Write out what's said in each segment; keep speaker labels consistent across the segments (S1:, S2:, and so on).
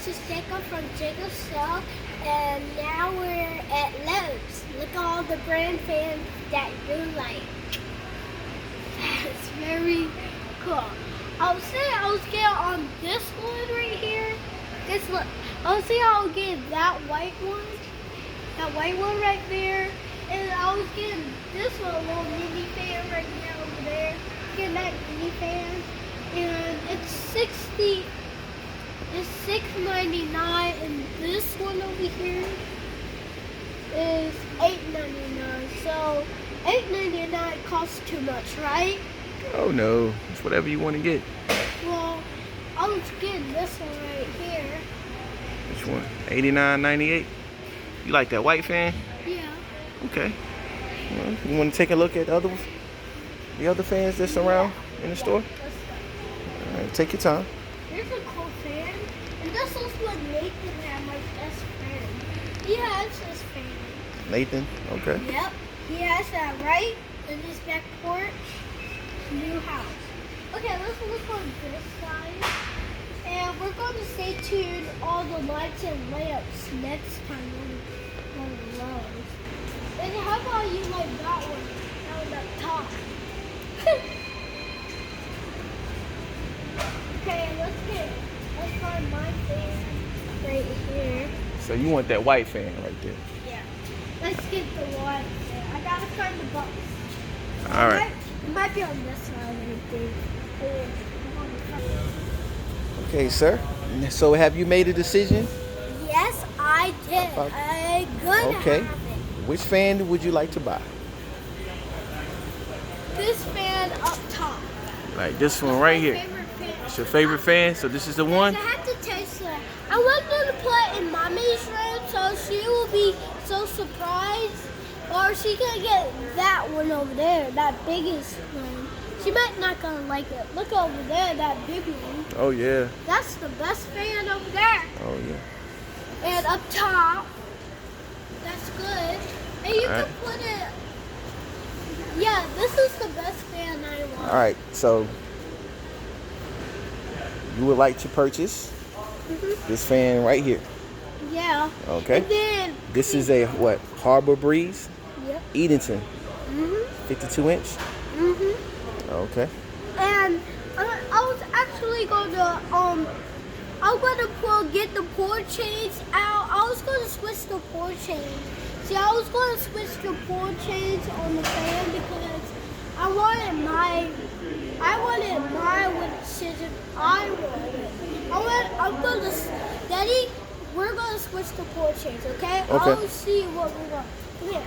S1: this is Jacob from Jacob's Cell, and now we're at Lowe's. Look at all the brand fans that you like. That's very cool. I was saying I was getting on this one right here. Guess look, I was saying I was getting that white one right there, and I was getting this one, a little mini fan right now over there. Getting that mini fan, and it's $6.99, and this one over here is $8.99. So $8.99 costs too much, right?
S2: Oh no, it's whatever you want to get.
S1: Well, I was getting this one right here.
S2: Which one? $89.98. You like that white fan?
S1: Yeah.
S2: Okay. Well, you want to take a look at the other fans that's around in the store? All right, take your time.
S1: There's a cool fan, and this is what Nathan had, my best friend. He has this fan.
S2: Nathan? Okay.
S1: Yep, he has that right in his back porch, new house. Okay, let's look on this side, and we're going to stay tuned all the lights and lamps next time on the Lowe's. And how about you like that one up top? Okay, let's find my fan right here.
S2: So you want that white fan right there?
S1: Yeah. Let's get the white fan. I gotta find the box.
S2: All right.
S1: It might be on this side, I think.
S2: Okay, sir. So have you made a decision?
S1: Yes, I did. I'm gonna
S2: Okay.
S1: have it.
S2: Which fan would you like to buy?
S1: This fan up top.
S2: Like this one right here.
S1: Favorite fan.
S2: It's your favorite fan, so this is the one?
S1: I have to taste it. I want them to put it in Mommy's room so she will be so surprised. Or she can get that one over there, that biggest one. She might not gonna like it. Look over there, that big one.
S2: Oh yeah.
S1: That's the best fan over there.
S2: Oh yeah.
S1: And up top, that's good. And you
S2: All
S1: can put it. Yeah, this is the best fan I want.
S2: All right. So you would like to purchase this fan right here.
S1: Yeah.
S2: Okay.
S1: And then.
S2: This is a what? Harbor Breeze,
S1: Yep.
S2: Edenton,
S1: Mhm.
S2: 52-inch.
S1: Mhm.
S2: Okay.
S1: And I was actually gonna get the port chains out. I was gonna switch the port chains. See, I was gonna switch the port chains on the fan because I wanted my with scissors. Daddy, we're gonna switch the port chains, okay?
S2: Okay.
S1: I'll see what we want. Here.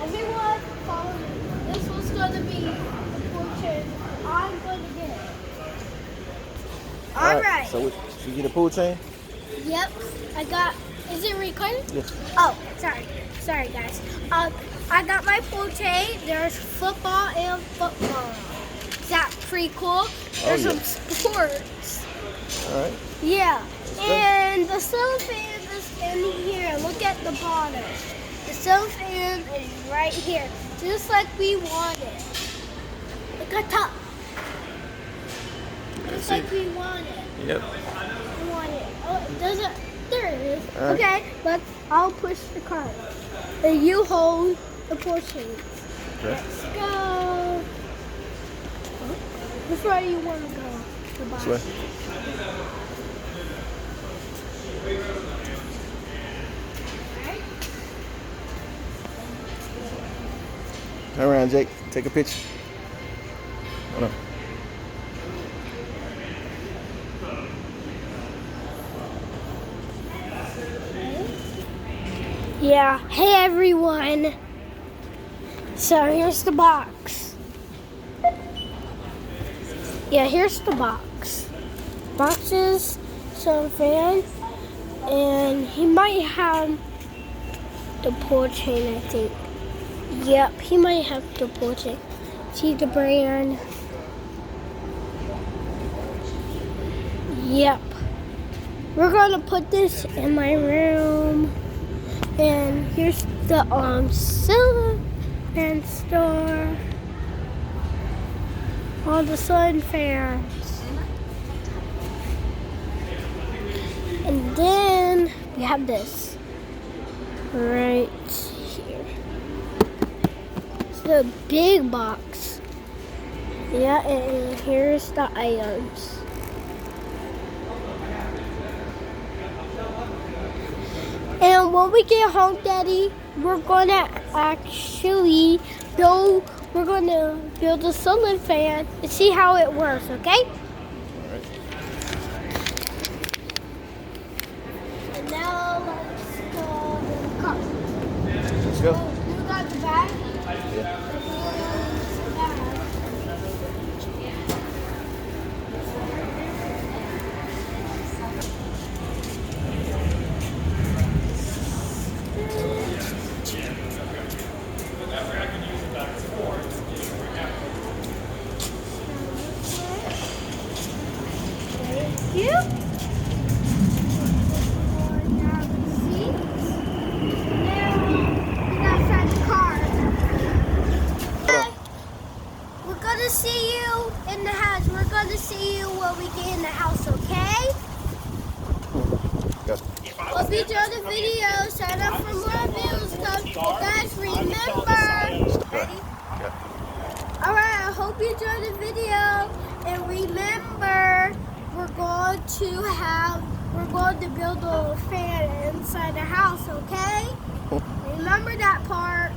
S1: Everyone follow me. This was gonna be the port chain. I'm gonna get it. All right.
S2: So you get a pull chain?
S1: Yep. I got. Is it recording?
S2: Yeah.
S1: Oh, sorry, guys. I got my pool chain. There's football and football. Is that pretty cool? There's
S2: yeah.
S1: some sports.
S2: All right.
S1: Yeah.
S2: Let's go.
S1: And the ceiling fan is in here. Look at the bottom. The ceiling fan is right here, just like we wanted. Look at top. Just like we wanted.
S2: Yep.
S1: We wanted. Oh, it doesn't. There it is.
S2: All right.
S1: Okay, I'll push the cart. And you hold the portion.
S2: Okay.
S1: Let's go. Which way do you want to go? The box.
S2: This way.
S1: Alright.
S2: Turn around, Jake. Take a picture. Hold on.
S1: Yeah. Hey everyone. So here's the box. Yeah, here's the box. Boxes, some fan, and he might have the pull chain, I think. Yep, he might have the pull chain. See the brand. Yep. We're gonna put this in my room. And here's the ceiling fan store. All the sun fans. we have this right here. It's the big box. Yeah, and here's the items. And when we get home, Daddy, we're gonna actually build. We're gonna build a ceiling fan and see how it works. Okay? And now let's go in the car.
S2: Let's go.
S1: You got the bag?
S2: Yeah.
S1: You? Now the seats. Now we got inside the car. Hi. We're gonna see you in the house. We're gonna see you when we get in the house, okay?
S2: Yes.
S1: Hope you enjoyed the video. Sign up for more videos. Guys, remember. Ready? Alright, I hope you enjoyed the video. And remember, we're going to build a fan inside the house, okay? Remember that part.